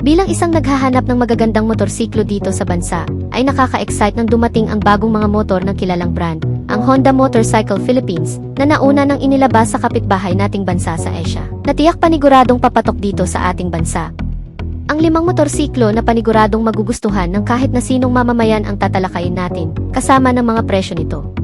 Bilang isang naghahanap ng magagandang motorsiklo dito sa bansa, ay nakaka-excite nang dumating ang bagong mga motor ng kilalang brand, ang Honda Motorcycle Philippines, na nauna nang inilabas sa kapitbahay nating bansa sa Asia, na tiyak paniguradong papatok dito sa ating bansa. Ang 5 motorsiklo na paniguradong magugustuhan ng kahit na sinong mamamayan ang tatalakayin natin, kasama ng mga presyo nito.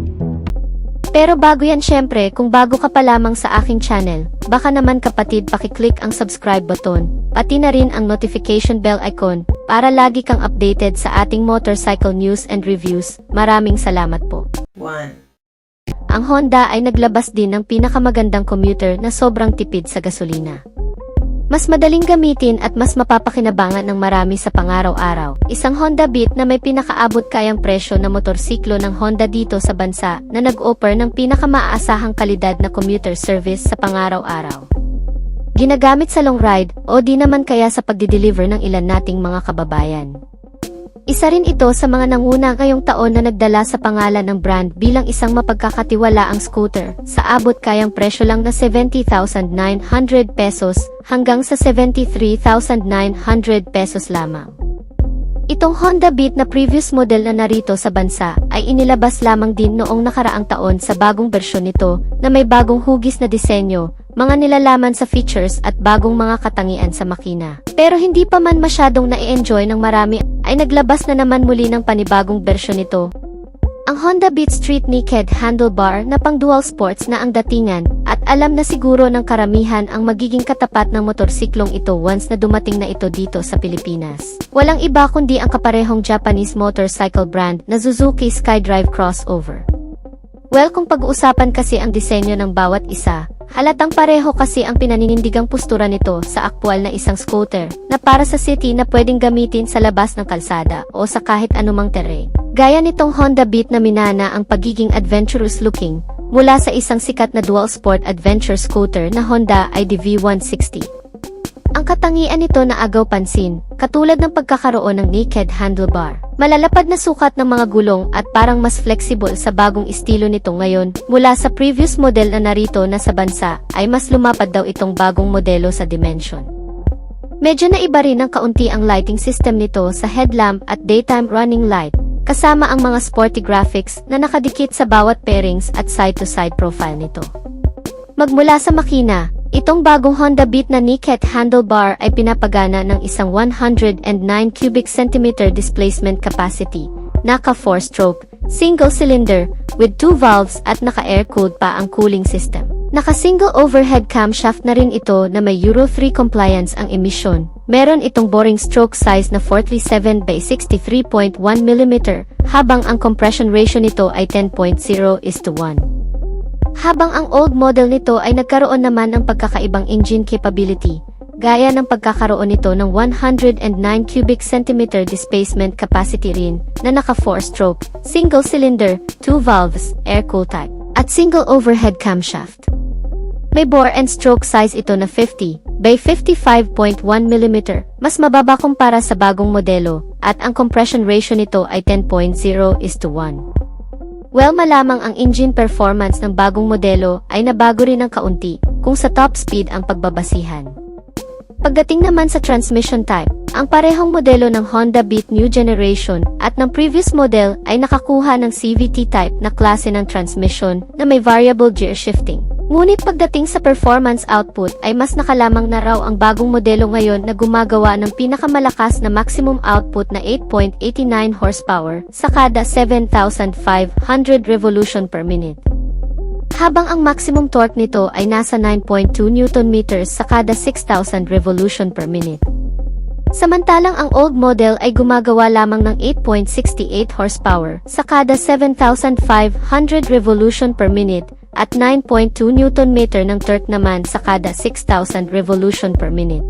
Pero bago yan, syempre, kung bago ka pa lamang sa aking channel, baka naman kapatid pakiclick ang subscribe button, pati na rin ang notification bell icon, para lagi kang updated sa ating motorcycle news and reviews. Maraming salamat po. 1. Ang Honda ay naglabas din ng pinakamagandang commuter na sobrang tipid sa gasolina. Mas madaling gamitin at mas mapapakinabangan ng marami sa pangaraw-araw. Isang Honda Beat na may pinakaabot kayang presyo na motorsiklo ng Honda dito sa bansa na nag-offer ng pinakamaasahang kalidad na commuter service sa pangaraw-araw. Ginagamit sa long ride o di naman kaya sa pagdi-deliver ng ilan nating mga kababayan. Isa rin ito sa mga nanguna ngayong taon na nagdala sa pangalan ng brand bilang isang mapagkakatiwalaang scooter sa abot kayang presyo lang na 70,900 pesos hanggang sa 73,900 pesos lamang. Itong Honda Beat na previous model na narito sa bansa ay inilabas lamang din noong nakaraang taon sa bagong bersyon nito na may bagong hugis na disenyo, mga nilalaman sa features at bagong mga katangian sa makina. Pero hindi pa man masyadong na-enjoy ng marami ay naglabas na naman muli ng panibagong bersyon nito. Ang Honda Beat Street Naked Handlebar na pang dual sports na ang datingan at alam na siguro ng karamihan ang magiging katapat ng motorsiklong ito once na dumating na ito dito sa Pilipinas. Walang iba kundi ang kaparehong Japanese motorcycle brand na Suzuki SkyDrive Crossover. Well, kung pag-uusapan kasi ang disenyo ng bawat isa, halatang pareho kasi ang pinaninindigang postura nito sa aktwal na isang scooter na para sa city na pwedeng gamitin sa labas ng kalsada o sa kahit anumang terrain. Gaya nitong Honda Beat na minana ang pagiging adventurous looking mula sa isang sikat na dual sport adventure scooter na Honda ID V160. Ang katangian nito na agaw pansin, katulad ng pagkakaroon ng naked handlebar, malalapad na sukat ng mga gulong at parang mas flexible sa bagong estilo nito ngayon mula sa previous model na narito na sa bansa ay mas lumapad daw itong bagong modelo sa dimension. Medyo naiba rin ng kaunti ang lighting system nito sa headlamp at daytime running light, kasama ang mga sporty graphics na nakadikit sa bawat pairings at side-to-side profile nito. Magmula sa makina, itong bagong Honda Beat na naked handlebar ay pinapagana ng isang 109 cubic centimeter displacement capacity, naka 4-stroke, single cylinder, with 2 valves at naka-air-cooled pa ang cooling system. Naka-single overhead camshaft na rin ito na may Euro 3 compliance ang emisyon. Meron itong boring stroke size na 437 by 63.1 mm, habang ang compression ratio nito ay 10.0:1. Habang ang old model nito ay nagkaroon naman ng pagkakaibang engine capability, gaya ng pagkakaroon nito ng 109 cubic centimeter displacement capacity rin na naka 4-stroke, single cylinder, 2 valves, air-cooled type, at single overhead camshaft. May bore and stroke size ito na 50 by 55.1 mm, mas mababa kumpara sa bagong modelo, at ang compression ratio nito ay 10.0:1. Well, malamang ang engine performance ng bagong modelo ay nabago rin ng kaunti kung sa top speed ang pagbabasihan. Pagdating naman sa transmission type, ang parehong modelo ng Honda Beat New Generation at ng previous model ay nakakuha ng CVT type na klase ng transmission na may variable gear shifting. Ngunit pagdating sa performance output ay mas nakalamang na raw ang bagong modelo ngayon na gumagawa ng pinakamalakas na maximum output na 8.89 horsepower sa kada 7,500 revolution per minute. Habang ang maximum torque nito ay nasa 9.2 Nm sa kada 6,000 revolution per minute. Samantalang ang old model ay gumagawa lamang ng 8.68 horsepower sa kada 7,500 revolution per minute at 9.2 Nm ng torque naman sa kada 6,000 revolution per minute.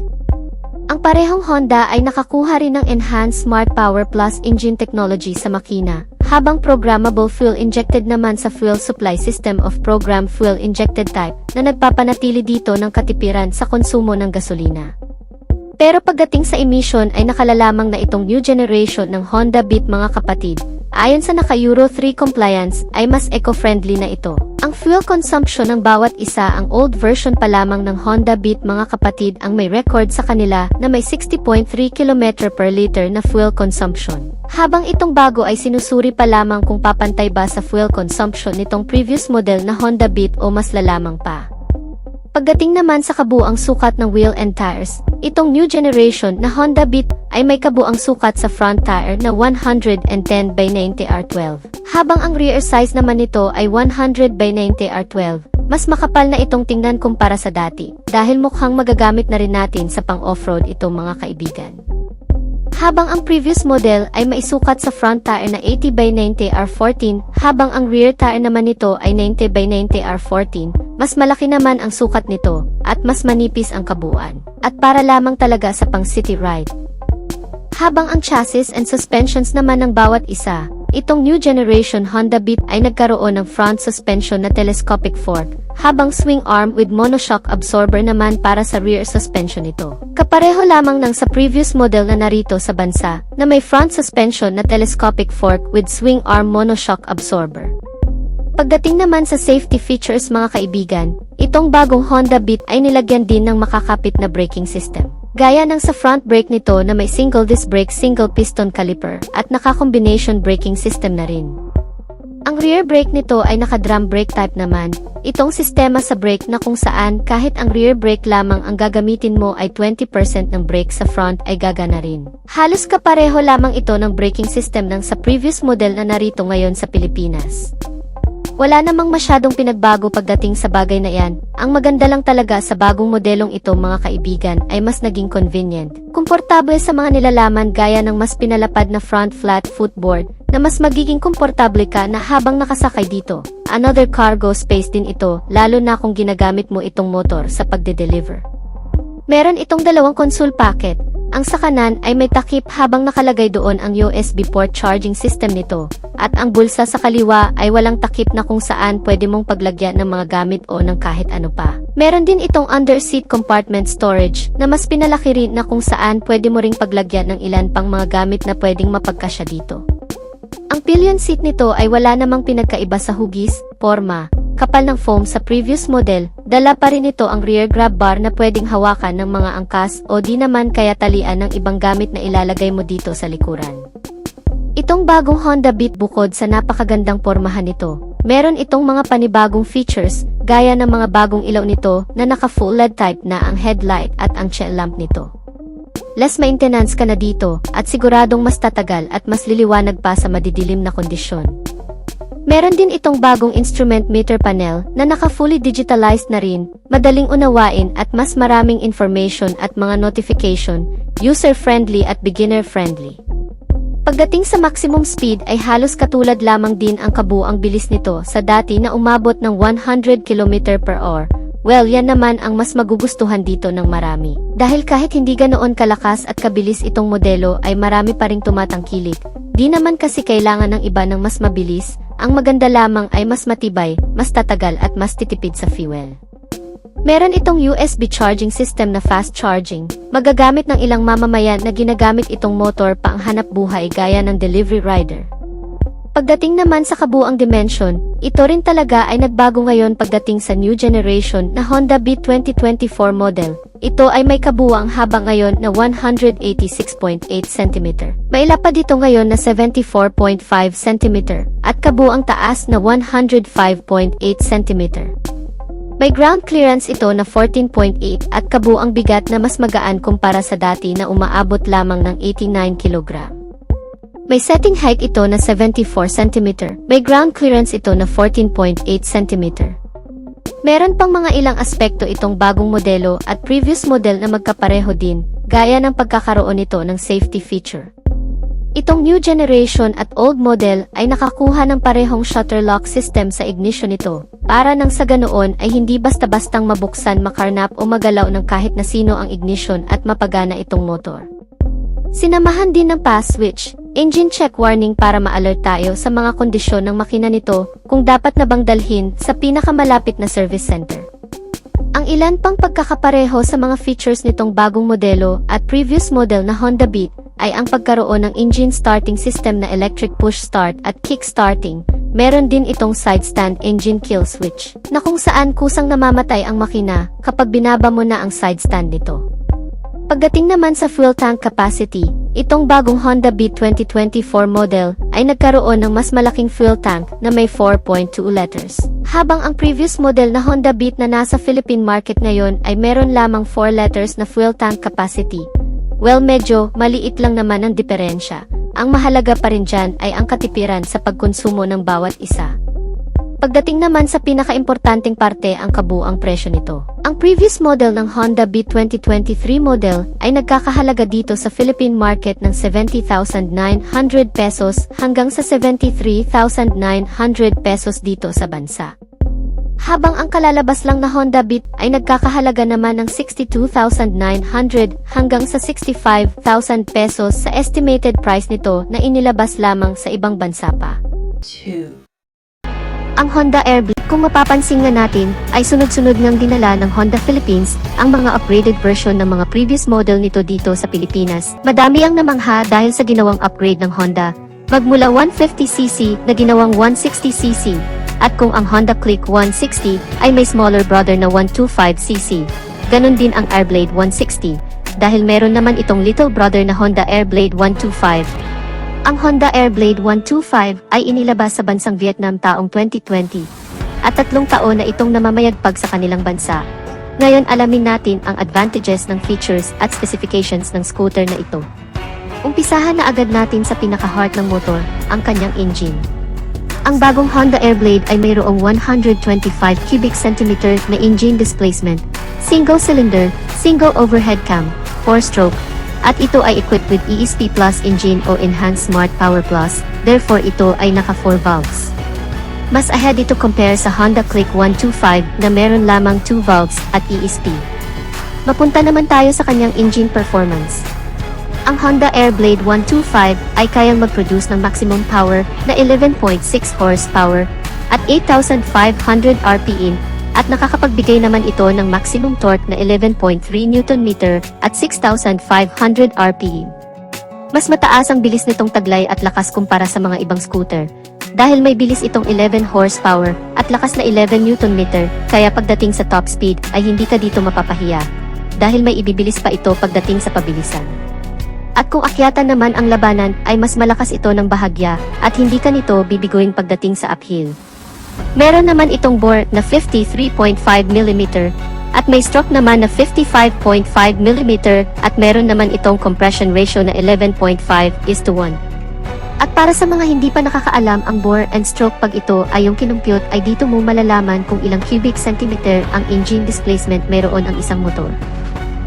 Ang parehong Honda ay nakakuha rin ng Enhanced Smart Power Plus engine technology sa makina, habang programmable fuel injected naman sa fuel supply system of program fuel injected type na nagpapanatili dito ng katipiran sa konsumo ng gasolina. Pero pagdating sa emission ay nakalalamang na itong new generation ng Honda Beat mga kapatid, Ayon sa naka-Euro 3 compliance, ay mas eco-friendly na ito. Ang fuel consumption ng bawat isa, ang old version pa lamang ng Honda Beat mga kapatid ang may record sa kanila na may 60.3 km per liter na fuel consumption. Habang itong bago ay sinusuri pa lamang kung papantay ba sa fuel consumption nitong previous model na Honda Beat o mas lalamang pa. Pagdating naman sa kabuang sukat ng wheel and tires, itong new generation na Honda Beat ay may kabuang sukat sa front tire na 110 by 90 R12. Habang ang rear size naman nito ay 100 by 90 R12. Mas makapal na itong tingnan kumpara sa dati, dahil mukhang magagamit na rin natin sa pang-offroad itong mga kaibigan. Habang ang previous model ay maisukat sa front tire na 80 by 90 R14, habang ang rear tire naman nito ay 90 by 90 R14, mas malaki naman ang sukat nito, at mas manipis ang kabuuan, at para lamang talaga sa pang-city ride. Habang ang chassis and suspensions naman ng bawat isa, itong new generation Honda Beat ay nagkaroon ng front suspension na telescopic fork, habang swing arm with monoshock absorber naman para sa rear suspension nito. Kapareho lamang ng sa previous model na narito sa bansa, na may front suspension na telescopic fork with swing arm monoshock absorber. Pagdating naman sa safety features mga kaibigan, itong bagong Honda Beat ay nilagyan din ng makakapit na braking system. Gaya ng sa front brake nito na may single disc brake single piston caliper at naka-combination braking system na rin. Ang rear brake nito ay naka-drum brake type naman, itong sistema sa brake na kung saan kahit ang rear brake lamang ang gagamitin mo ay 20% ng brake sa front ay gagana rin. Halos kapareho lamang ito ng braking system ng sa previous model na narito ngayon sa Pilipinas. Wala namang masyadong pinagbago pagdating sa bagay na yan. Ang maganda lang talaga sa bagong modelong ito mga kaibigan ay mas naging convenient. Komportable sa mga nilalaman gaya ng mas pinalapad na front flat footboard na mas magiging komportable ka na habang nakasakay dito. Another cargo space din ito lalo na kung ginagamit mo itong motor sa pagde-deliver. Meron itong dalawang console packet. Ang sa kanan ay may takip habang nakalagay doon ang USB port charging system nito. At ang bulsa sa kaliwa ay walang takip na kung saan pwede mong paglagyan ng mga gamit o ng kahit ano pa. Meron din itong under seat compartment storage na mas pinalaki rin na kung saan pwede mo ring paglagyan ng ilan pang mga gamit na pwedeng mapagkasya dito. Ang pillion seat nito ay wala namang pinagkaiba sa hugis, forma, kapal ng foam sa previous model. Dala pa rin ito ang rear grab bar na pwedeng hawakan ng mga angkas o di naman kaya talian ng ibang gamit na ilalagay mo dito sa likuran. Itong bagong Honda Beat bukod sa napakagandang pormahan nito, meron itong mga panibagong features gaya ng mga bagong ilaw nito na naka-full LED type na ang headlight at ang tail lamp nito. Less maintenance ka na dito at siguradong mas tatagal at mas liliwanag pa sa madidilim na kondisyon. Meron din itong bagong instrument meter panel na naka-fully digitalized na rin, madaling unawain at mas maraming information at mga notification, user-friendly at beginner-friendly. Pagdating sa maximum speed ay halos katulad lamang din ang kabuuang bilis nito sa dati na umabot ng 100 km per hour. Well, yan naman ang mas magugustuhan dito ng marami. Dahil kahit hindi ganoon kalakas at kabilis itong modelo ay marami pa ring tumatangkilik. Di naman kasi kailangan ng iba ng mas mabilis, ang maganda lamang ay mas matibay, mas tatagal at mas titipid sa fuel. Meron itong USB charging system na fast charging, magagamit ng ilang mamamayan na ginagamit itong motor pa ang hanap buhay gaya ng delivery rider. Pagdating naman sa kabuang dimension, ito rin talaga ay nagbago ngayon pagdating sa new generation na Honda Beat 2024 model. Ito ay may kabuang haba ngayon na 186.8 cm. May lapad dito ngayon na 74.5 cm at kabuang taas na 105.8 cm. May ground clearance ito na 14.8 at kabuang bigat na mas magaan kumpara sa dati na umaabot lamang ng 89 kg. May setting height ito na 74 cm. May ground clearance ito na 14.8 cm. Meron pang mga ilang aspekto itong bagong modelo at previous model na magkapareho din, gaya ng pagkakaroon nito ng safety feature. Itong new generation at old model ay nakakuha ng parehong shutter lock system sa ignition nito, para nang sa ganoon ay hindi basta-bastang mabuksan, makarnap o magalaw ng kahit na sino ang ignition at mapagana itong motor. Sinamahan din ng pass switch, engine check warning para ma-alert tayo sa mga kondisyon ng makina nito kung dapat na bang dalhin sa pinakamalapit na service center. Ang ilan pang pagkakapareho sa mga features nitong bagong modelo at previous model na Honda Beat ay ang pagkaroon ng engine starting system na electric push start at kick starting. Meron din itong side stand engine kill switch, na kung saan kusang namamatay ang makina kapag binaba mo na ang side stand nito. Pagdating naman sa fuel tank capacity, itong bagong Honda Beat 2024 model ay nagkaroon ng mas malaking fuel tank na may 4.2 liters. Habang ang previous model na Honda Beat na nasa Philippine market ngayon ay meron lamang 4 liters na fuel tank capacity. Well, medyo maliit lang naman ang diferensya. Ang mahalaga pa rin dyan ay ang katipiran sa pagkonsumo ng bawat isa. Pagdating naman sa pinakaimportanteng parte ang kabuang presyo nito. Ang previous model ng Honda Beat 2023 model ay nagkakahalaga dito sa Philippine market ng 70,900 pesos hanggang sa 73,900 pesos dito sa bansa. Habang ang kalalabas lang na Honda Beat ay nagkakahalaga naman ng 62,900 hanggang sa 65,000 pesos sa estimated price nito na inilabas lamang sa ibang bansa pa. Ang Honda Airblade, kung mapapansin nga natin, ay sunod-sunod ngang dinala ng Honda Philippines ang mga upgraded version ng mga previous model nito dito sa Pilipinas. Madami ang namangha dahil sa ginawang upgrade ng Honda, magmula 150cc na ginawang 160cc, at kung ang Honda Click 160 ay may smaller brother na 125cc. Ganon din ang Airblade 160, dahil meron naman itong little brother na Honda Airblade 125. Ang Honda Airblade 125 ay inilabas sa bansang Vietnam taong 2020 at 3 taon na itong namamayagpag sa kanilang bansa. Ngayon alamin natin ang advantages ng features at specifications ng scooter na ito. Umpisahan na agad natin sa pinaka-heart ng motor, ang kanyang engine. Ang bagong Honda Airblade ay mayroong 125 cubic centimeter na engine displacement, single cylinder, single overhead cam, 4-stroke, at ito ay equipped with ESP Plus engine o Enhanced Smart Power Plus, therefore ito ay naka 4 valves. Mas ahead ito compare sa Honda Click 125 na meron lamang 2 valves at ESP. Mapunta naman tayo sa kanyang engine performance. Ang Honda Airblade 125 ay kayang mag-produce ng maximum power na 11.6 horsepower at 8,500 RPM, at nakakapagbigay naman ito ng maximum torque na 11.3 Nm at 6,500 RPM. Mas mataas ang bilis nitong taglay at lakas kumpara sa mga ibang scooter, dahil may bilis itong 11 horsepower at lakas na 11 Nm, kaya pagdating sa top speed ay hindi ka dito mapapahiya, dahil may ibibilis pa ito pagdating sa pabilisan. At kung akyatan naman ang labanan ay mas malakas ito ng bahagya at hindi ka nito bibiguin pagdating sa uphill. Meron naman itong bore na 53.5mm at may stroke naman na 55.5mm at meron naman itong compression ratio na 11.5:1. At para sa mga hindi pa nakakaalam ang bore and stroke pag ito ay yung kinumpute ay dito mo malalaman kung ilang cubic centimeter ang engine displacement meron ang isang motor.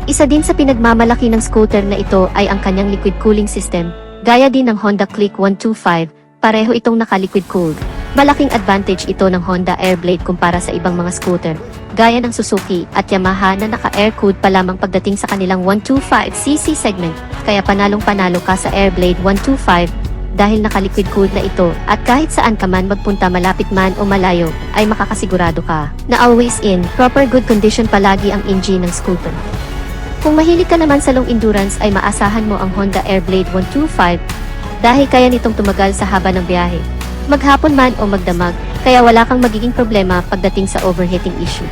Isa din sa pinagmamalaki ng scooter na ito ay ang kanyang liquid cooling system, gaya din ng Honda Click 125, pareho itong naka-liquid cooled. Malaking advantage ito ng Honda Airblade kumpara sa ibang mga scooter, gaya ng Suzuki at Yamaha na naka-air-cooled pa lamang pagdating sa kanilang 125cc segment, kaya panalong-panalo ka sa Airblade 125 dahil naka-liquid cooled na ito at kahit saan ka man magpunta malapit man o malayo, ay makakasigurado ka na always in, proper good condition palagi ang engine ng scooter. Kung mahilig ka naman sa long endurance ay maasahan mo ang Honda Airblade 125 dahil kaya nitong tumagal sa haba ng biyahe, maghapon man o magdamag, kaya wala kang magiging problema pagdating sa overheating issue.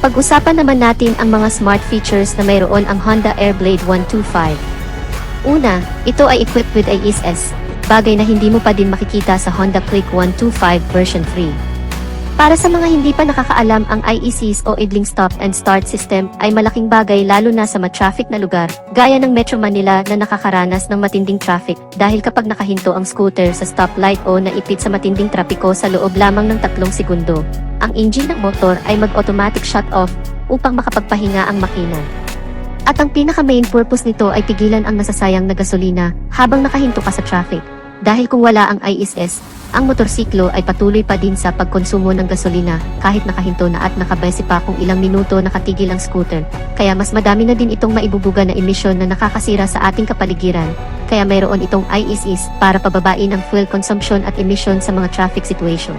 Pag-usapan naman natin ang mga smart features na mayroon ang Honda Airblade 125. Una, ito ay equipped with ISS, bagay na hindi mo pa din makikita sa Honda Click 125 version 3. Para sa mga hindi pa nakakaalam, ang IECs o idling stop and start system ay malaking bagay lalo na sa ma-traffic na lugar, gaya ng Metro Manila na nakakaranas ng matinding traffic dahil kapag nakahinto ang scooter sa stoplight o naipit sa matinding trapiko sa loob lamang ng 3 segundo, ang engine ng motor ay mag-automatic shut off upang makapagpahinga ang makina. At ang pinaka-main purpose nito ay pigilan ang nasasayang na gasolina habang nakahinto ka sa traffic. Dahil kung wala ang ISS, ang motorsiklo ay patuloy pa din sa pagkonsumo ng gasolina kahit nakahinto na at nakabase pa kung ilang minuto nakatigil ang scooter. Kaya mas madami na din itong maibubuga na emisyon na nakakasira sa ating kapaligiran. Kaya mayroon itong ISS para pababain ang fuel consumption at emission sa mga traffic situation.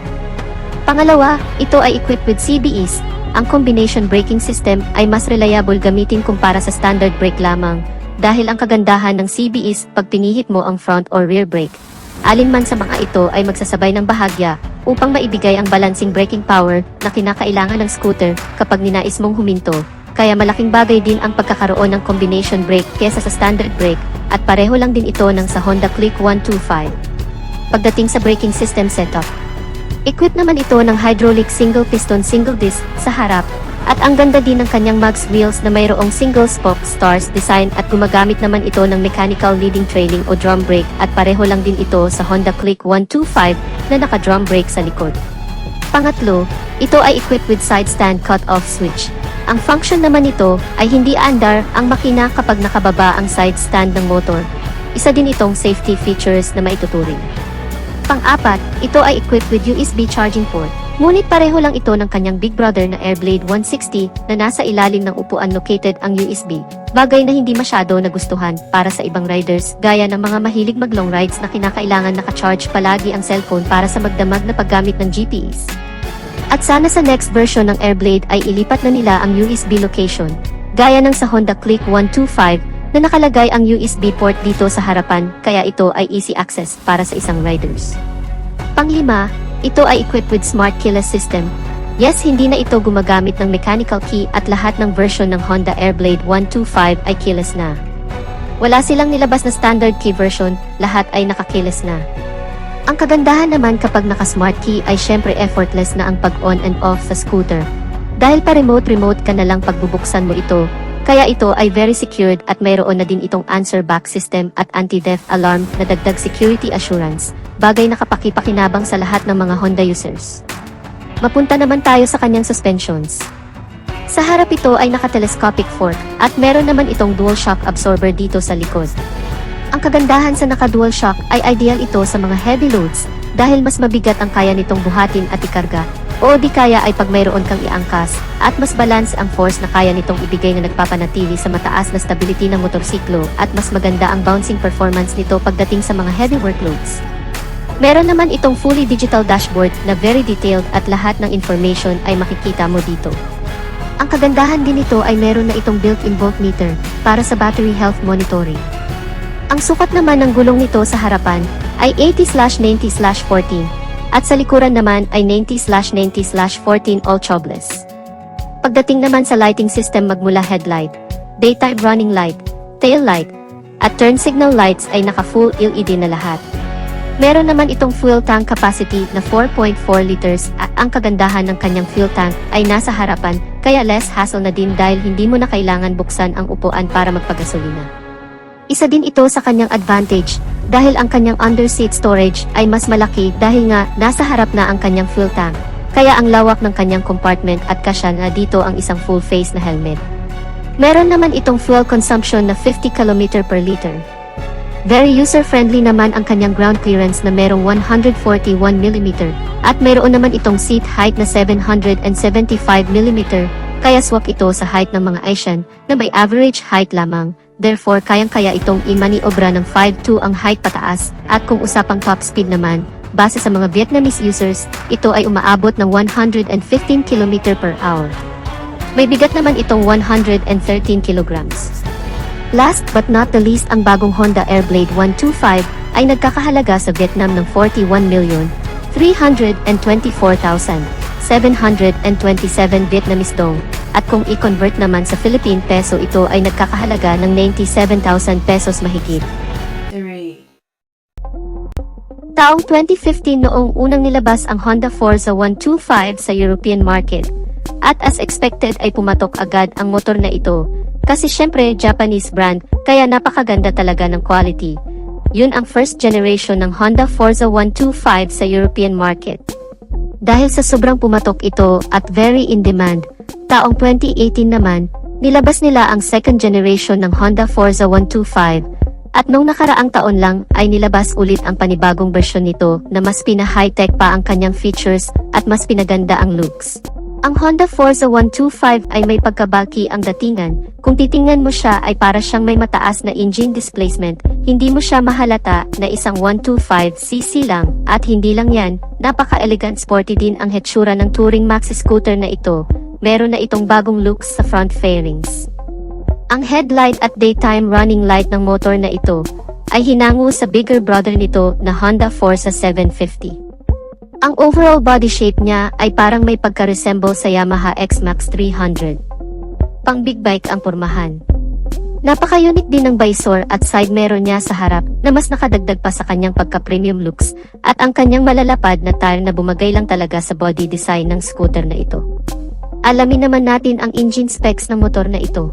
Pangalawa, ito ay equipped with CBEs. Ang combination braking system ay mas reliable gamitin kumpara sa standard brake lamang, dahil ang kagandahan ng CB is pag pinihit mo ang front or rear brake. Alin man sa mga ito ay magsasabay ng bahagya upang maibigay ang balancing braking power na kinakailangan ng scooter kapag ninais mong huminto. Kaya malaking bagay din ang pagkakaroon ng combination brake kesa sa standard brake at pareho lang din ito ng sa Honda Click 125. Pagdating sa braking system setup, equipped naman ito ng hydraulic single piston single disc sa harap at ang ganda din ng kanyang mags wheels na mayroong single spoke stars design at gumagamit naman ito ng mechanical leading trailing o drum brake at pareho lang din ito sa Honda Click 125 na naka-drum brake sa likod. Pangatlo, ito ay equipped with side stand cut-off switch. Ang function naman nito ay hindi aandar ang makina kapag nakababa ang side stand ng motor. Isa din itong safety features na maituturing. Pang-apat, ito ay equipped with USB charging port. Ngunit pareho lang ito ng kanyang big brother na Airblade 160 na nasa ilalim ng upuan located ang USB. Bagay na hindi masyado nagustuhan para sa ibang riders gaya ng mga mahilig mag-long rides na kinakailangan naka-charge palagi ang cellphone para sa magdamag na paggamit ng GPS. At sana sa next version ng Airblade ay ilipat na nila ang USB location, gaya ng sa Honda Click 125 na nakalagay ang USB port dito sa harapan kaya ito ay easy access para sa isang riders. Panglima, ito ay equipped with smart keyless system. Yes, hindi na ito gumagamit ng mechanical key at lahat ng version ng Honda Airblade 125 ay keyless na. Wala silang nilabas na standard key version, lahat ay naka-keyless na. Ang kagandahan naman kapag naka-smart key ay syempre effortless na ang pag-on and off sa scooter. Dahil pa remote ka na lang pagbubuksan mo ito, kaya ito ay very secured at mayroon na din itong answer back system at anti-theft alarm na dagdag security assurance, bagay na kapakipakinabang sa lahat ng mga Honda users. Mapunta naman tayo sa kanyang suspensions. Sa harap ito ay naka-telescopic fork at meron naman itong dual shock absorber dito sa likod. Ang kagandahan sa naka-dual shock ay ideal ito sa mga heavy loads dahil mas mabigat ang kaya nitong buhatin at ikarga o di kaya ay pag mayroon kang iangkas at mas balance ang force na kaya nitong ibigay na nagpapanatili sa mataas na stability ng motorsiklo at mas maganda ang bouncing performance nito pagdating sa mga heavy workloads. Meron naman itong fully digital dashboard na very detailed at lahat ng information ay makikita mo dito. Ang kagandahan din nito ay meron na itong built-in voltmeter para sa battery health monitoring. Ang sukat naman ng gulong nito sa harapan ay 80/90/14 at sa likuran naman ay 90/90/14 all tubeless. Pagdating naman sa lighting system magmula headlight, daytime running light, tail light, at turn signal lights ay naka-full LED na lahat. Meron naman itong fuel tank capacity na 4.4 liters at ang kagandahan ng kanyang fuel tank ay nasa harapan kaya less hassle na din dahil hindi mo na kailangan buksan ang upuan para magpagasolina. Isa din ito sa kanyang advantage dahil ang kanyang underseat storage ay mas malaki dahil nga nasa harap na ang kanyang fuel tank. Kaya ang lawak ng kanyang compartment at kasya na dito ang isang full face na helmet. Meron naman itong fuel consumption na 50 km per liter. Very user-friendly naman ang kanyang ground clearance na merong 141 mm at mayroon naman itong seat height na 775 mm kaya swak ito sa height ng mga Asian na may average height lamang. Therefore, kayang-kaya itong i-maniobra ng 5'2" ang height pataas at kung usapang top speed naman, base sa mga Vietnamese users, ito ay umaabot ng 115 km per hour. May bigat naman itong 113 kilograms. Last but not the least, ang bagong Honda Airblade 125 ay nagkakahalaga sa Vietnam ng 41,324,727 Vietnamese dong. At kung i-convert naman sa Philippine peso ito ay nagkakahalaga ng 97,000 pesos mahigit. 3. Taong 2015 noong unang nilabas ang Honda Forza 125 sa European market. At as expected ay pumatok agad ang motor na ito. Kasi syempre Japanese brand, kaya napakaganda talaga ng quality. Yun ang first generation ng Honda Forza 125 sa European market. Dahil sa sobrang pumatok ito at very in demand, taong 2018 naman, nilabas nila ang second generation ng Honda Forza 125. At nung nakaraang taon lang ay nilabas ulit ang panibagong bersyon nito na mas pina-high-tech pa ang kanyang features at mas pinaganda ang looks. Ang Honda Forza 125 ay may pagkabulky ang datingan. Kung titingnan mo siya ay para siyang may mataas na engine displacement, hindi mo siya mahalata na isang 125cc lang. At hindi lang yan, napaka-elegant sporty din ang hetsura ng touring maxi scooter na ito. Meron na itong bagong looks sa front fairings. Ang headlight at daytime running light ng motor na ito ay hinango sa bigger brother nito na Honda Forza 750. Ang overall body shape niya ay parang may pagka-resemble sa Yamaha X-Max 300. Pang big bike ang pormahan. Napaka-unique din ng visor at side mirror niya sa harap na mas nakadagdag pa sa kanyang pagka-premium looks at ang kanyang malalapad na tire na bumagay lang talaga sa body design ng scooter na ito. Alamin naman natin ang engine specs ng motor na ito.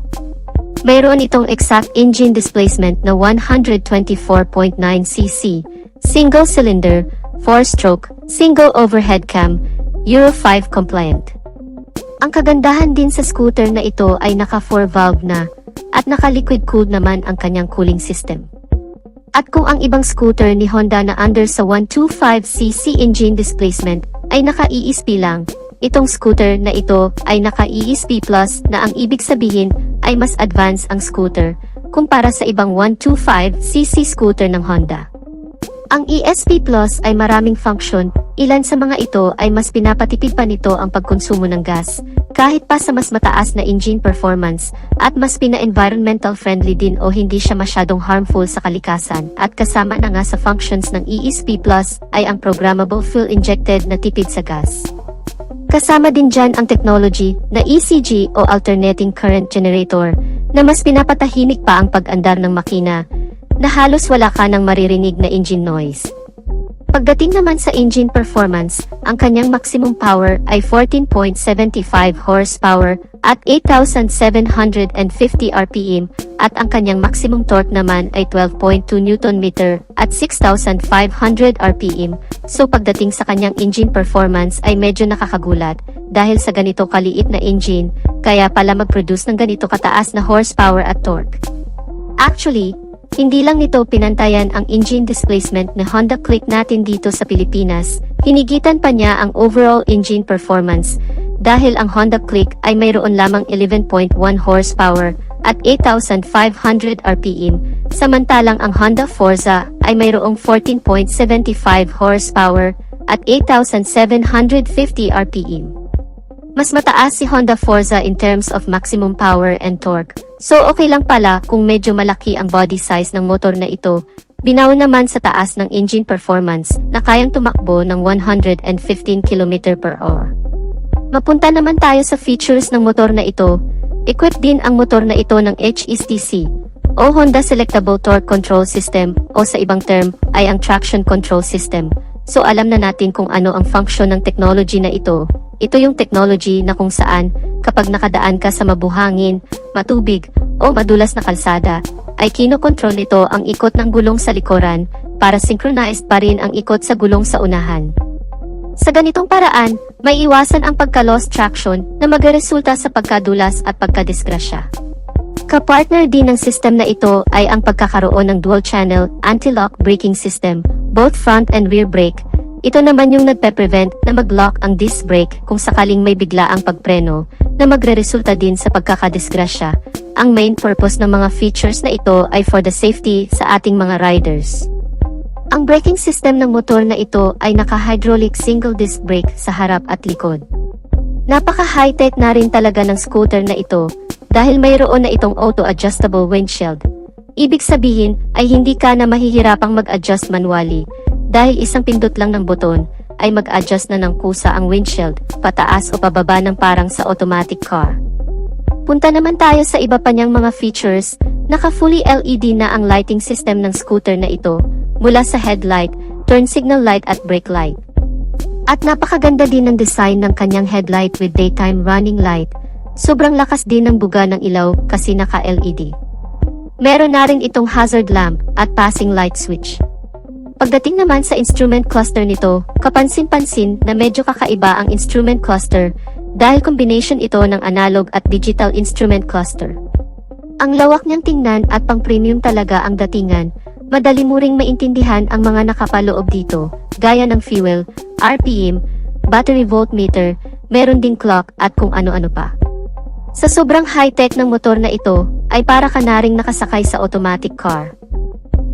Mayroon itong exact engine displacement na 124.9cc, single cylinder, 4-stroke, single overhead cam, Euro 5 compliant. Ang kagandahan din sa scooter na ito ay naka 4-valve na at naka-liquid cooled naman ang kanyang cooling system. At kung ang ibang scooter ni Honda na under sa 125cc engine displacement ay naka-ESP lang, itong scooter na ito ay naka-ESP Plus na ang ibig sabihin ay mas advanced ang scooter kumpara sa ibang 125cc scooter ng Honda. Ang ESP Plus ay maraming function, ilan sa mga ito ay mas pinapatipid pa nito ang pagkonsumo ng gas, kahit pa sa mas mataas na engine performance, at mas pina-environmental friendly din o hindi siya masyadong harmful sa kalikasan, at kasama na nga sa functions ng ESP Plus ay ang programmable fuel-injected na tipid sa gas. Kasama din dyan ang technology na ECG o Alternating Current Generator na mas pinapatahimik pa ang pag-andar ng makina na halos wala ka nang maririnig na engine noise. Pagdating naman sa engine performance, ang kanyang maximum power ay 14.75 horsepower at 8,750 RPM at ang kanyang maximum torque naman ay 12.2 Nm at 6,500 RPM. So pagdating sa kanyang engine performance ay medyo nakakagulat dahil sa ganito kaliit na engine, kaya pala mag-produce ng ganito kataas na horsepower at torque. Actually, hindi lang nito pinantayan ang engine displacement na Honda Click natin dito sa Pilipinas, hinigitan pa niya ang overall engine performance dahil ang Honda Click ay mayroon lamang 11.1 horsepower at 8,500 RPM, samantalang ang Honda Forza ay mayroong 14.75 horsepower at 8,750 RPM. Mas mataas si Honda Forza in terms of maximum power and torque. So okay lang pala kung medyo malaki ang body size ng motor na ito, binaw naman sa taas ng engine performance na kayang tumakbo ng 115 km/h. Mapunta naman tayo sa features ng motor na ito. Equipped din ang motor na ito ng HSTC o Honda Selectable Torque Control System o sa ibang term ay ang Traction Control System. So alam na natin kung ano ang function ng technology na ito. Ito yung technology na kung saan, kapag nakadaan ka sa mabuhangin, matubig, o madulas na kalsada, ay kinokontrol nito ang ikot ng gulong sa likuran, para synchronized pa rin ang ikot sa gulong sa unahan. Sa ganitong paraan, may iwasan ang pagka-lost traction na magresulta sa pagkadulas at pagkadisgrasya. Kapartner din ng system na ito ay ang pagkakaroon ng dual-channel anti-lock braking system, both front and rear brake. Ito naman yung nagpe-prevent na mag-lock ang disc brake kung sakaling may biglaang pagpreno na magreresulta din sa pagkakadisgrasya. Ang main purpose ng mga features na ito ay for the safety sa ating mga riders. Ang braking system ng motor na ito ay naka-hydraulic single disc brake sa harap at likod. Napaka-high-tech na rin talaga ng scooter na ito dahil mayroon na itong auto-adjustable windshield. Ibig sabihin ay hindi ka na mahihirapang mag-adjust manually. Dahil isang pindot lang ng buton, ay mag-adjust na ng kusa ang windshield, pataas o pababa ng parang sa automatic car. Punta naman tayo sa iba pa niyang mga features, naka-fully LED na ang lighting system ng scooter na ito, mula sa headlight, turn signal light at brake light. At napakaganda din ng design ng kanyang headlight with daytime running light, sobrang lakas din ng buga ng ilaw kasi naka-LED. Meron na rin itong hazard lamp at passing light switch. Pagdating naman sa instrument cluster nito, kapansin-pansin na medyo kakaiba ang instrument cluster dahil combination ito ng analog at digital instrument cluster. Ang lawak niyang tingnan at pang-premium talaga ang datingan, madali mo ring maintindihan ang mga nakapaloob dito, gaya ng fuel, RPM, battery voltmeter, meron ding clock at kung ano-ano pa. Sa sobrang high-tech ng motor na ito, ay para ka na ring nakasakay sa automatic car.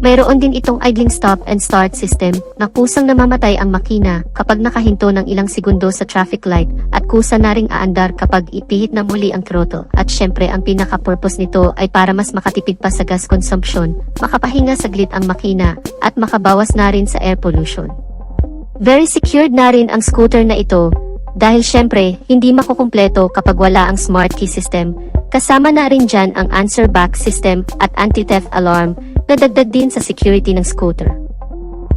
Mayroon din itong idling stop and start system na kusang namamatay ang makina kapag nakahinto ng ilang segundo sa traffic light at kusa na ring aandar kapag ipihit na muli ang throttle. At syempre ang pinaka-purpose nito ay para mas makatipid pa sa gas consumption, makapahinga saglit ang makina at makabawas na rin sa air pollution. Very secured na rin ang scooter na ito dahil syempre hindi makukumpleto kapag wala ang smart key system. Kasama na rin dyan ang answer back system at anti-theft alarm na dagdag din sa security ng scooter.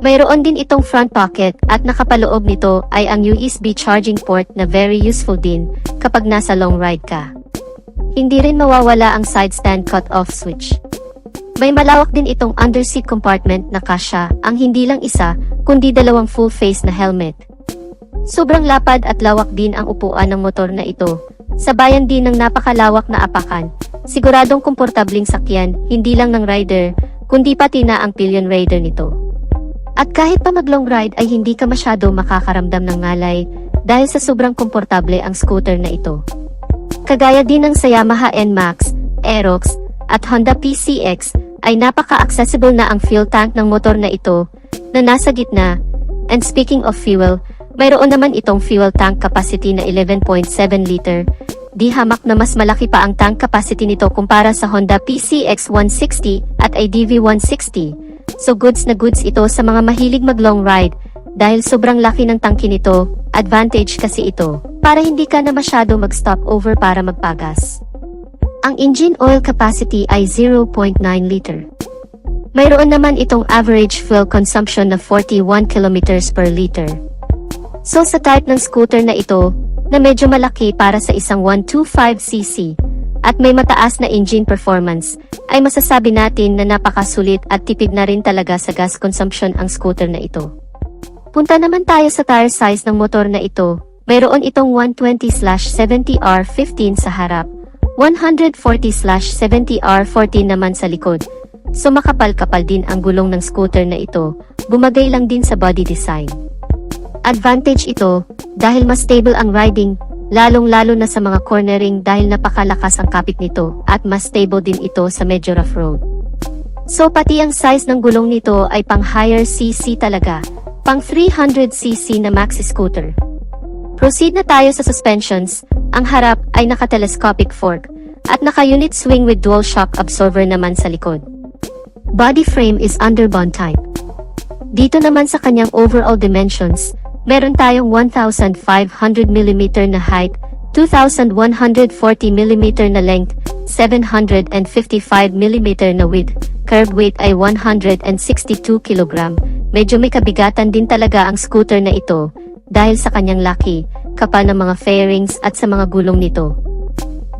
Mayroon din itong front pocket at nakapaloob nito ay ang USB charging port na very useful din kapag nasa long ride ka. Hindi rin mawawala ang side stand cut-off switch. May malawak din itong underseat compartment na kasya ang hindi lang isa kundi dalawang full face na helmet. Sobrang lapad at lawak din ang upuan ng motor na ito. Sabayan din ng napakalawak na apakan. Siguradong komportabling sakyan hindi lang ng rider kundi pati na ang pillion rider nito. At kahit pa mag long ride ay hindi ka masyado makakaramdam ng ngalay dahil sa sobrang komportable ang scooter na ito. Kagaya din ng sa Yamaha NMAX, Aerox, at Honda PCX ay napaka-accessible na ang fuel tank ng motor na ito na nasa gitna. And speaking of fuel, mayroon naman itong fuel tank capacity na 11.7 liter. Di hamak na mas malaki pa ang tank capacity nito kumpara sa Honda PCX 160 at IDV 160. So goods na goods ito sa mga mahilig mag long ride dahil sobrang laki ng tangke nito, advantage kasi ito para hindi ka na masyado mag stop over para magpagas. Ang engine oil capacity ay 0.9 liter. Mayroon naman itong average fuel consumption na 41 kilometers per liter. So sa type ng scooter na ito, na medyo malaki para sa isang 125cc, at may mataas na engine performance, ay masasabi natin na napakasulit at tipid na rin talaga sa gas consumption ang scooter na ito. Punta naman tayo sa tire size ng motor na ito. Mayroon itong 120/70R15 sa harap, 140/70R14 naman sa likod. So makapal-kapal din ang gulong ng scooter na ito, bumagay lang din sa body design. Advantage ito dahil mas stable ang riding, lalong-lalo na sa mga cornering dahil napakalakas ang kapit nito at mas stable din ito sa medyo rough road. So pati ang size ng gulong nito ay pang higher cc talaga, pang 300cc na maxi scooter. Proceed na tayo sa suspensions. Ang harap ay naka-telescopic fork at naka-unit swing with dual shock absorber naman sa likod. Body frame is underbond type. Dito naman sa kanyang overall dimensions, meron tayong 1,500mm na height, 2,140mm na length, 755mm na width, curb weight ay 162 kg. Medyo may kabigatan din talaga ang scooter na ito dahil sa kanyang laki, kapal ng mga fairings at sa mga gulong nito.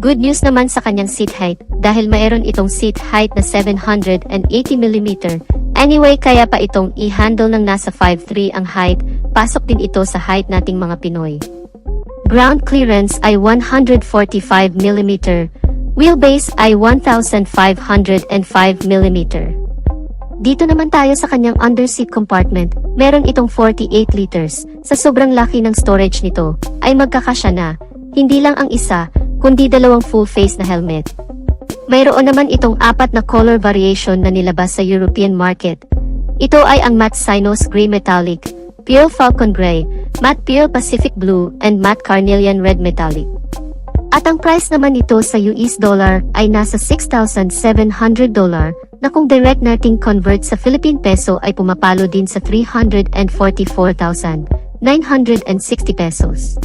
Good news naman sa kanyang seat height dahil mayroon itong seat height na 780mm. Anyway, kaya pa itong i-handle ng nasa 5'3" ang height, pasok din ito sa height nating mga Pinoy. Ground clearance ay 145mm, wheelbase ay 1,505mm. Dito naman tayo sa kanyang underseat compartment, meron itong 48 liters. Sa sobrang laki ng storage nito, ay magkakasya na, hindi lang ang isa, kundi dalawang full face na helmet. Mayroon naman itong 4 na color variation na nilabas sa European market. Ito ay ang matte Cynos Gray Metallic, Pure Falcon Gray, Matte Pure Pacific Blue, and Matte Carnelian Red Metallic. At ang price naman nito sa US dollar ay nasa $6,700 na kung direct nating convert sa Philippine peso ay pumapalo din sa 344,960 pesos.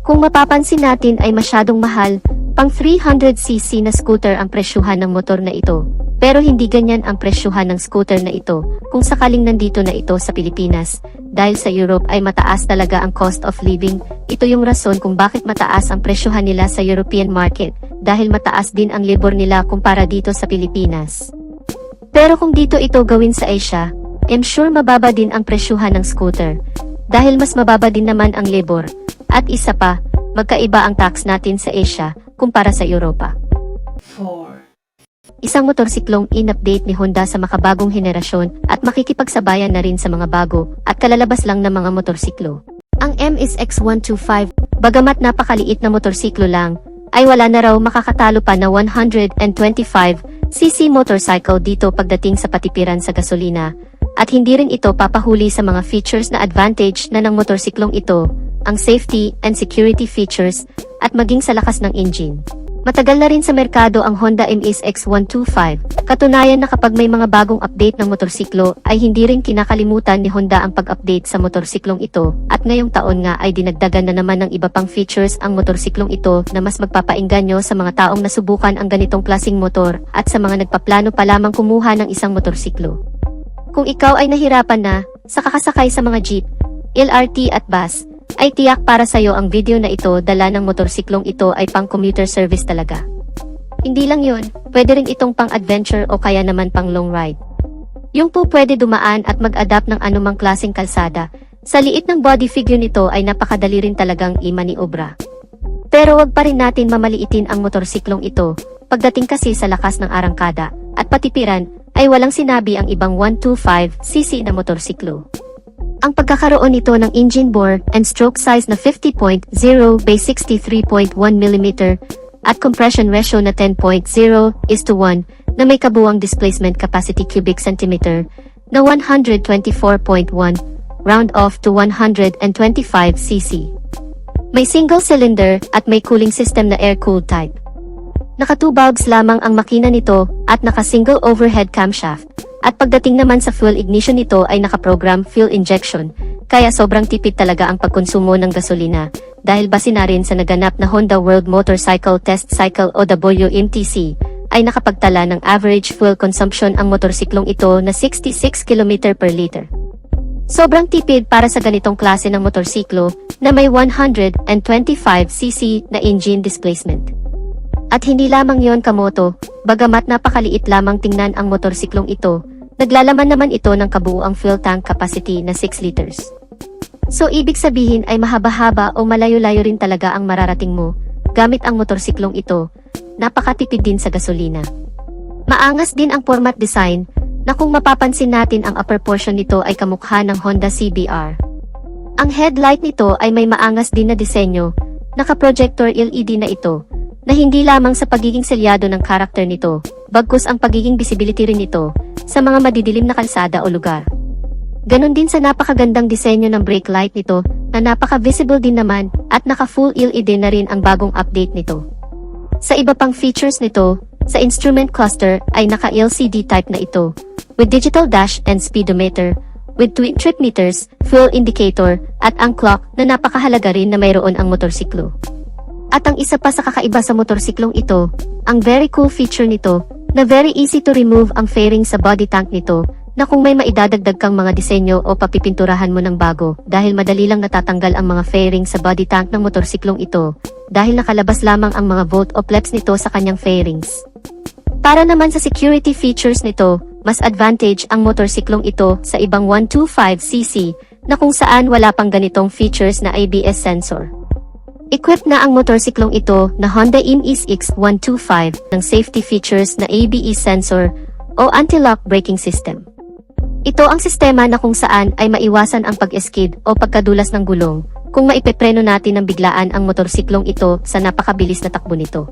Kung mapapansin natin ay masyadong mahal, pang 300cc na scooter ang presyuhan ng motor na ito. Pero hindi ganyan ang presyuhan ng scooter na ito kung sakaling nandito na ito sa Pilipinas. Dahil sa Europe ay mataas talaga ang cost of living. Ito yung rason kung bakit mataas ang presyuhan nila sa European market. Dahil mataas din ang labor nila kumpara dito sa Pilipinas. Pero kung dito ito gawin sa Asia, I'm sure mababa din ang presyuhan ng scooter. Dahil mas mababa din naman ang labor. At isa pa, magkaiba ang tax natin sa Asia kumpara sa Europa. 4. Isang motorsiklong in-update ni Honda sa makabagong henerasyon at makikipagsabayan na rin sa mga bago at kalalabas lang ng mga motorsiklo. Ang MSX125, bagamat napakaliit na motorsiklo lang, ay wala na raw makakatalo pa na 125 cc motorcycle dito pagdating sa patipiran sa gasolina, at hindi rin ito papahuli sa mga features na advantage na ng motorsiklong ito, ang safety and security features, at maging sa lakas ng engine. Matagal na rin sa merkado ang Honda Amaze X125. Katunayan na kapag may mga bagong update ng motorsiklo ay hindi rin kinakalimutan ni Honda ang pag-update sa motorsiklong ito, at ngayong taon nga ay dinagdagan na naman ng iba pang features ang motorsiklong ito na mas magpapaengganyo sa mga taong nasubukan ang ganitong klaseng motor at sa mga nagpaplano pa lamang kumuha ng isang motorsiklo. Kung ikaw ay nahirapan na sa kakasakay sa mga jeep, LRT at bus, ay tiyak para sa'yo ang video na ito. Dala ng motorsiklong ito ay pang commuter service talaga. Hindi lang yun, pwede rin itong pang adventure o kaya naman pang long ride. Yung po pwede dumaan at mag-adapt ng anumang klaseng kalsada. Sa liit ng body figure nito ay napakadali rin talagang imaniobra. Pero wag pa rin natin mamaliitin ang motorsiklong ito, pagdating kasi sa lakas ng arangkada at patipiran ay walang sinabi ang ibang 125cc na motorsiklo. Ang pagkakaroon nito ng engine bore and stroke size na 50.0 by 63.1 mm at compression ratio na 10.0:1 na may kabuuang displacement capacity cubic centimeter na 124.1 round off to 125cc. May single cylinder at may cooling system na air-cooled type. Naka 2 valves lamang ang makina nito at naka single overhead camshaft. At pagdating naman sa fuel ignition nito ay naka-program fuel injection, kaya sobrang tipid talaga ang pagkonsumo ng gasolina, dahil base na rin sa naganap na Honda World Motorcycle Test Cycle o WMTC, ay nakapagtala ng average fuel consumption ang motorsiklong ito na 66 km per liter. Sobrang tipid para sa ganitong klase ng motorsiklo na may 125cc na engine displacement. At hindi lamang yon kamoto, bagamat napakaliit lamang tingnan ang motorsiklong ito, naglalaman naman ito ng kabuuang fuel tank capacity na 6 liters. So ibig sabihin ay mahaba-haba o malayo-layo rin talaga ang mararating mo, gamit ang motorsiklong ito, napakatipid din sa gasolina. Maangas din ang format design, na kung mapapansin natin ang upper portion nito ay kamukha ng Honda CBR. Ang headlight nito ay may maangas din na disenyo, naka-projector LED na ito, na hindi lamang sa pagiging selyado ng karakter nito, bagkus ang pagiging visibility rin nito sa mga madidilim na kalsada o lugar. Ganon din sa napakagandang disenyo ng brake light nito na napaka-visible din naman at naka-full LED na rin ang bagong update nito. Sa iba pang features nito, sa instrument cluster ay naka-LCD type na ito, with digital dash and speedometer, with twin trip meters, fuel indicator, at ang clock na napakahalaga rin na mayroon ang motorsiklo. At ang isa pa sa kakaiba sa motorsiklong ito, ang very cool feature nito, na very easy to remove ang fairing sa body tank nito, na kung may maidadagdag kang mga disenyo o papipinturahan mo ng bago, dahil madali lang natatanggal ang mga fairing sa body tank ng motorsiklong ito, dahil nakalabas lamang ang mga volt o flaps nito sa kanyang fairings. Para naman sa security features nito, mas advantage ang motorsiklong ito sa ibang 125cc, na kung saan wala pang ganitong features na ABS sensor. Equipped na ang motorsiklong ito na Honda Amaze X125 ng safety features na ABS sensor o anti-lock braking system. Ito ang sistema na kung saan ay maiwasan ang pag-skid o pagkadulas ng gulong kung maipepreno natin ng biglaan ang motorsiklong ito sa napakabilis na takbo nito.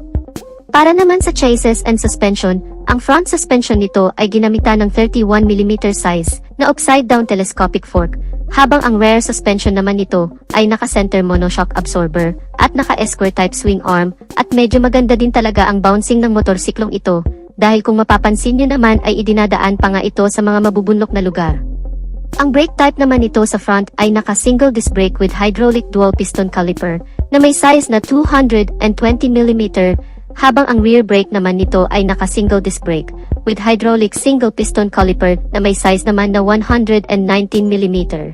Para naman sa chassis and suspension, ang front suspension nito ay ginamitan ng 31mm size na upside-down telescopic fork, habang ang rear suspension naman nito ay naka-center monoshock absorber at naka-square type swing arm, at medyo maganda din talaga ang bouncing ng motorsiklong ito, dahil kung mapapansin nyo naman ay idinadaan pa nga ito sa mga mabubunlok na lugar. Ang brake type naman nito sa front ay naka-single disc brake with hydraulic dual piston caliper na may size na 220mm, habang ang rear brake naman nito ay naka-single disc brake with hydraulic single piston caliper na may size naman na 119mm.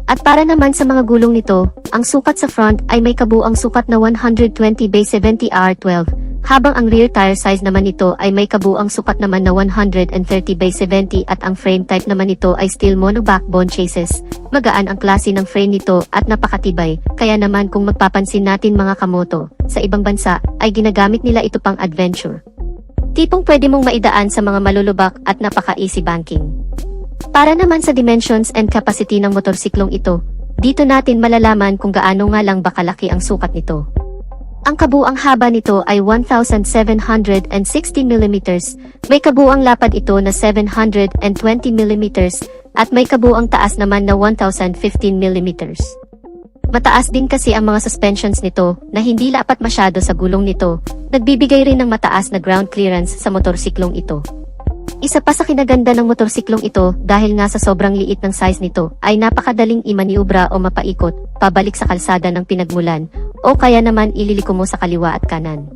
At para naman sa mga gulong nito, ang sukat sa front ay may kabuuang sukat na 120/70 R12, habang ang rear tire size naman nito ay may kabuuang sukat naman na 130/70, at ang frame type naman nito ay steel mono backbone chassis. Magaan ang klase ng frame nito at napakatibay, kaya naman kung magpapansin natin mga kamoto, sa ibang bansa ay ginagamit nila ito pang adventure. Tipong pwede mong maidaan sa mga malulubak at napaka-easy banking. Para naman sa dimensions and capacity ng motorsiklong ito, dito natin malalaman kung gaano nga lang ba kalaki ang sukat nito. Ang kabuang haba nito ay 1,760 mm, may kabuang lapad ito na 720 mm, at may kabuang taas naman na 1,015 mm. Mataas din kasi ang mga suspensions nito na hindi lapat masyado sa gulong nito, nagbibigay rin ng mataas na ground clearance sa motorsiklong ito. Isa pa sa kinaganda ng motorsiklong ito dahil nga sa sobrang liit ng size nito ay napakadaling imaniubra o mapaikot pabalik sa kalsada ng pinagmulan o kaya naman ililiko mo sa kaliwa at kanan.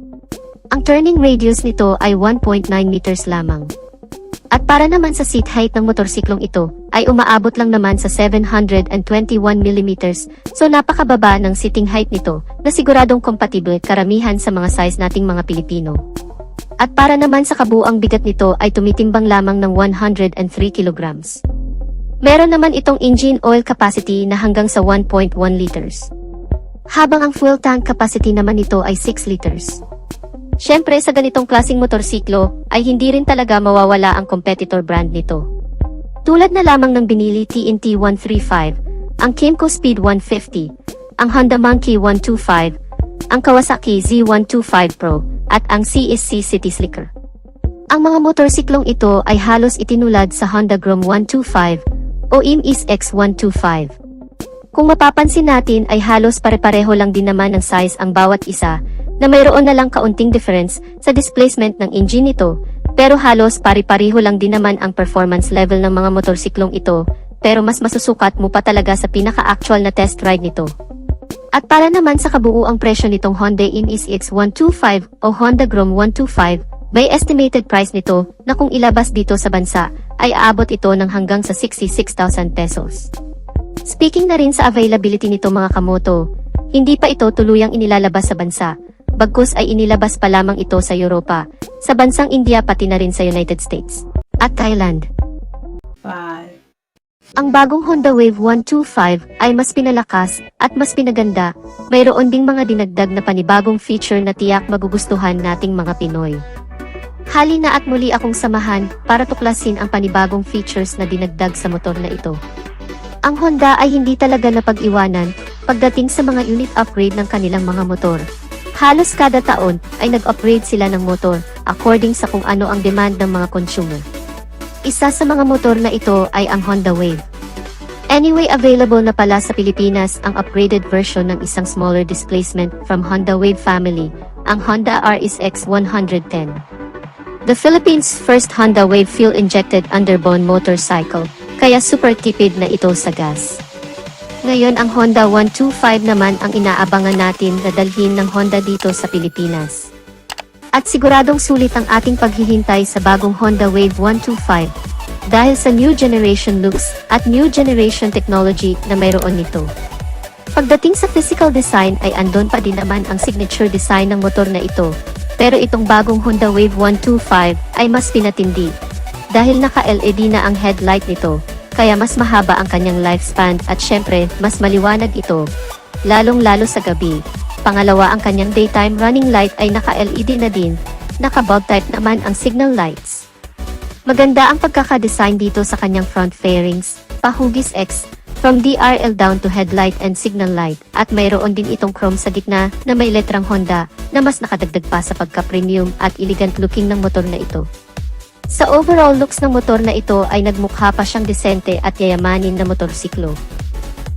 Ang turning radius nito ay 1.9 meters lamang. At para naman sa seat height ng motorsiklong ito ay umaabot lang naman sa 721 mm, so napakababa ng seating height nito na siguradong compatible karamihan sa mga size nating mga Pilipino. At para naman sa kabuang bigat nito ay tumitimbang lamang ng 103 kilograms. Meron naman itong engine oil capacity na hanggang sa 1.1 liters. Habang ang fuel tank capacity naman nito ay 6 liters. Siyempre sa ganitong klaseng motorsiklo ay hindi rin talaga mawawala ang competitor brand nito. Tulad na lamang ng binili TNT 135, ang Kymco Speed 150, ang Honda Monkey 125, ang Kawasaki Z125 Pro, at ang CSC City Slicker. Ang mga motorsiklong ito ay halos itinulad sa Honda Grom 125 o IMIS X125. Kung mapapansin natin ay halos pare-pareho lang din naman ang size ang bawat isa, na mayroon na lang kaunting difference sa displacement ng engine nito, pero halos pari-pariho lang din naman ang performance level ng mga motorsiklong ito, pero mas masusukat mo pa talaga sa pinaka-actual na test ride nito. At para naman sa kabuuang presyo nitong Honda IMIS X125 o Honda Grom 125, may estimated price nito na kung ilabas dito sa bansa ay aabot ito ng hanggang sa 66,000 pesos. Speaking na rin sa availability nito mga kamoto, hindi pa ito tuluyang inilalabas sa bansa, bagkus ay inilabas pa lamang ito sa Europa, sa bansang India pati na rin sa United States, at Thailand. 5. Ang bagong Honda Wave 125 ay mas pinalakas at mas pinaganda, mayroon ding mga dinagdag na panibagong feature na tiyak magugustuhan nating mga Pinoy. Halina at muli akong samahan para tuklasin ang panibagong features na dinagdag sa motor na ito. Ang Honda ay hindi talaga napag-iwanan pagdating sa mga unit upgrade ng kanilang mga motor. Halos kada taon ay nag-upgrade sila ng motor according sa kung ano ang demand ng mga consumer. Isa sa mga motor na ito ay ang Honda Wave. Anyway, available na pala sa Pilipinas ang upgraded version ng isang smaller displacement from Honda Wave family, ang Honda RSX 110. The Philippines' first Honda Wave fuel-injected underbone motorcycle, kaya super tipid na ito sa gas. Ngayon ang Honda 125 naman ang inaabangan natin na dalhin ng Honda dito sa Pilipinas. At siguradong sulit ang ating paghihintay sa bagong Honda Wave 125 dahil sa new generation looks at new generation technology na mayroon nito. Pagdating sa physical design ay andon pa din naman ang signature design ng motor na ito, pero itong bagong Honda Wave 125 ay mas pinatindi dahil naka-LED na ang headlight nito, kaya mas mahaba ang kanyang lifespan at syempre mas maliwanag ito, lalong-lalo sa gabi. Pangalawa, ang kanyang daytime running light ay naka-LED na din, naka-bulb type naman ang signal lights. Maganda ang pagkakadesign dito sa kanyang front fairings, pahugis X, from DRL down to headlight and signal light, at mayroon din itong chrome sa gitna na may letrang Honda na mas nakadagdag pa sa pagka-premium at elegant looking ng motor na ito. Sa overall looks ng motor na ito ay nagmukha pa siyang desente at yayamanin na motorsiklo.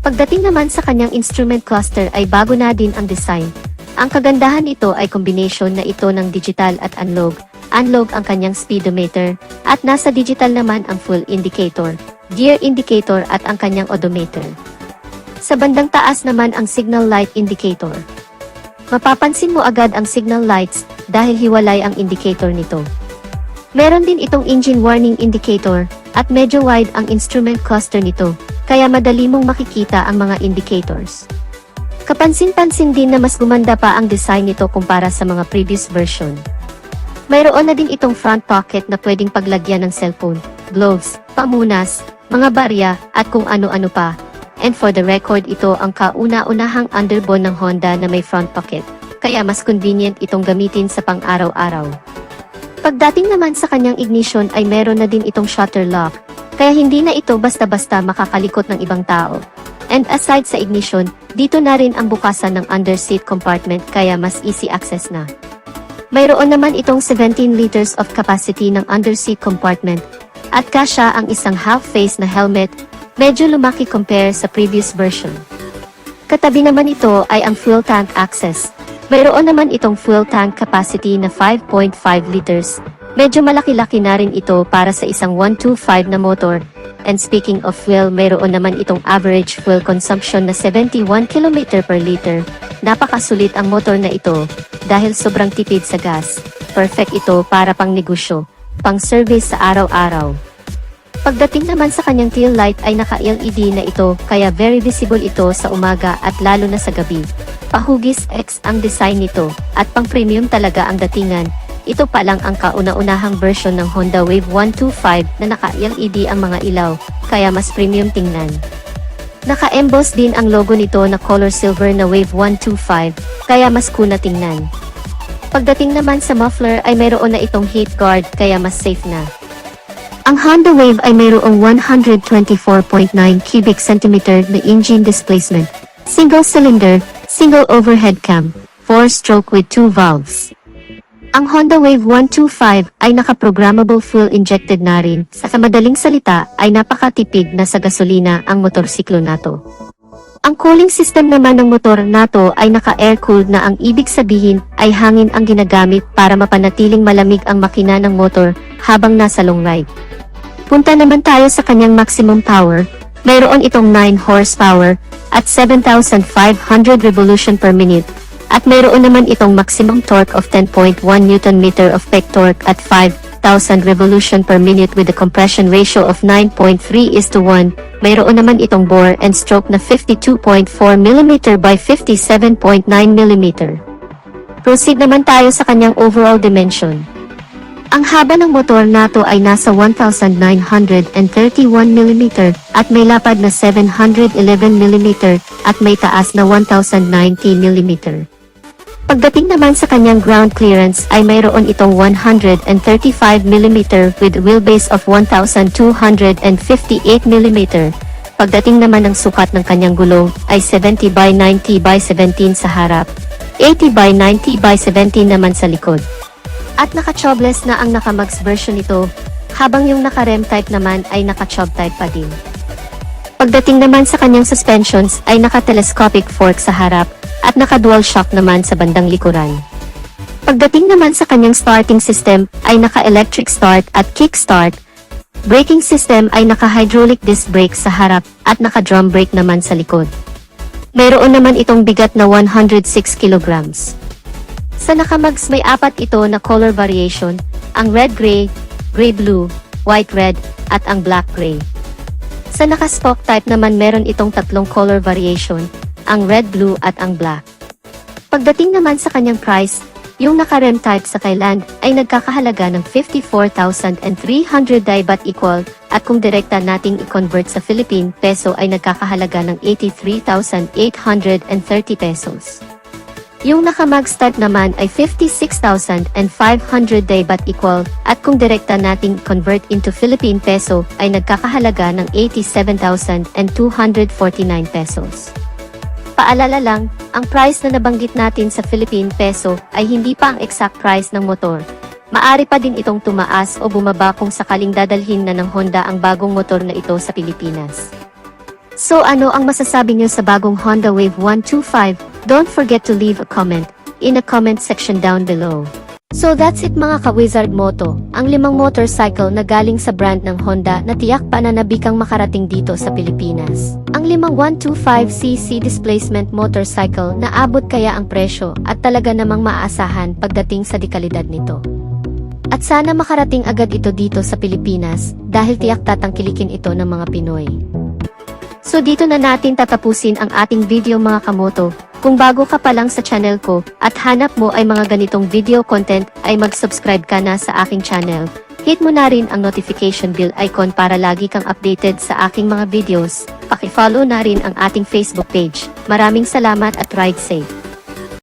Pagdating naman sa kanyang instrument cluster ay bago na din ang design. Ang kagandahan nito ay combination na ito ng digital at analog. Analog ang kanyang speedometer, at nasa digital naman ang full indicator, gear indicator at ang kanyang odometer. Sa bandang taas naman ang signal light indicator. Mapapansin mo agad ang signal lights dahil hiwalay ang indicator nito. Meron din itong engine warning indicator, at medyo wide ang instrument cluster nito, kaya madali mong makikita ang mga indicators. Kapansin-pansin din na mas gumanda pa ang design nito kumpara sa mga previous version. Mayroon na din itong front pocket na pwedeng paglagyan ng cellphone, gloves, pamunas, mga barya, at kung ano-ano pa. And for the record, ito ang kauna-unahang underbone ng Honda na may front pocket, kaya mas convenient itong gamitin sa pang-araw-araw. Pagdating naman sa kanyang ignition ay meron na din itong shutter lock, kaya hindi na ito basta-basta makakalikot ng ibang tao. And aside sa ignition, dito na rin ang bukasan ng underseat compartment kaya mas easy access na. Mayroon naman itong 17 liters of capacity ng underseat compartment at kasya ang isang half-face na helmet, medyo lumaki compare sa previous version. Katabi naman ito ay ang fuel tank access. Mayroon naman itong fuel tank capacity na 5.5 liters. Medyo malaki-laki na rin ito para sa isang 125 na motor. And speaking of fuel, mayroon naman itong average fuel consumption na 71 km per liter. Napakasulit ang motor na ito dahil sobrang tipid sa gas. Perfect ito para pang negosyo, pang service sa araw-araw. Pagdating naman sa kanyang tail light ay naka-LED na ito kaya very visible ito sa umaga at lalo na sa gabi. Pahugis X ang design nito at pang premium talaga ang datingan. Ito pa lang ang kauna-unahang version ng Honda Wave 125 na naka-LED ang mga ilaw, kaya mas premium tingnan. Naka-emboss din ang logo nito na color silver na Wave 125, kaya mas cool na tingnan. Pagdating naman sa muffler ay mayroon na itong heat guard kaya mas safe na. Ang Honda Wave ay mayroong 124.9 cubic centimeter na engine displacement, single cylinder, single overhead cam, 4-stroke with 2 valves. Ang Honda Wave 125 ay naka-programmable fuel injected na rin. Sa madaling salita ay napakatipid na sa gasolina ang motorsiklo nato. Ang cooling system naman ng motor nato ay naka-air-cooled na, ang ibig sabihin ay hangin ang ginagamit para mapanatiling malamig ang makina ng motor habang nasa long ride. Punta naman tayo sa kanyang maximum power. Mayroon itong 9 horsepower at 7,500 revolution per minute. At mayroon naman itong maximum torque of 10.1 Nm of peak torque at 5,000 revolution per minute with a compression ratio of 9.3:1. Mayroon naman itong bore and stroke na 52.4 mm by 57.9 mm. Proceed naman tayo sa kanyang overall dimension. Ang haba ng motor nato ay nasa 1,931 mm at may lapad na 711 mm at may taas na 1,090 mm. Pagdating naman sa kanyang ground clearance ay mayroon itong 135 mm with wheelbase of 1,258 mm. Pagdating naman ng sukat ng kanyang gulong ay 70 by 90 by 17 sa harap, 80 by 90 by 17 naman sa likod. At naka-tubeless na ang naka-max version nito, habang yung naka-rem type naman ay naka-tube type pa din. Pagdating naman sa kanyang suspensions ay naka-telescopic fork sa harap at naka-dual shock naman sa bandang likuran. Pagdating naman sa kanyang starting system ay naka-electric start at kick start. Braking system ay naka-hydraulic disc brake sa harap at naka-drum brake naman sa likod. Mayroon naman itong bigat na 106 kilograms. Sa naka-mags may apat ito na color variation, ang red-gray, gray-blue, white-red, at ang black-gray. Sa naka-spoke type naman meron itong tatlong color variation, ang red-blue at ang black. Pagdating naman sa kanyang price, yung naka-rem type sa Thailand ay nagkakahalaga ng 54,300 baht equal at kung direkta nating i-convert sa Philippine peso ay nagkakahalaga ng 83,830 pesos. Yung naka-mags type naman ay 56,500 baht equal at kung direkta nating convert into Philippine peso ay nagkakahalaga ng 87,249 pesos. Paalala lang, ang price na nabanggit natin sa Philippine peso ay hindi pa ang exact price ng motor. Maari pa din itong tumaas o bumaba kung sakaling dadalhin na ng Honda ang bagong motor na ito sa Pilipinas. So ano ang masasabi niyo sa bagong Honda Wave 125? Don't forget to leave a comment in the comment section down below. So that's it mga ka-Wizard Moto, ang 5 motorcycle na galing sa brand ng Honda na tiyak pananabikang makarating dito sa Pilipinas. Ang 5 125cc displacement motorcycle na abot kaya ang presyo at talaga namang maaasahan pagdating sa dekalidad nito. At sana makarating agad ito dito sa Pilipinas dahil tiyak tatangkilikin ito ng mga Pinoy. So dito na natin tatapusin ang ating video mga kamoto. Kung bago ka pa lang sa channel ko at hanap mo ay mga ganitong video content ay mag-subscribe ka na sa aking channel. Hit mo na rin ang notification bell icon para lagi kang updated sa aking mga videos. Paki-follow na rin ang ating Facebook page. Maraming salamat at ride safe!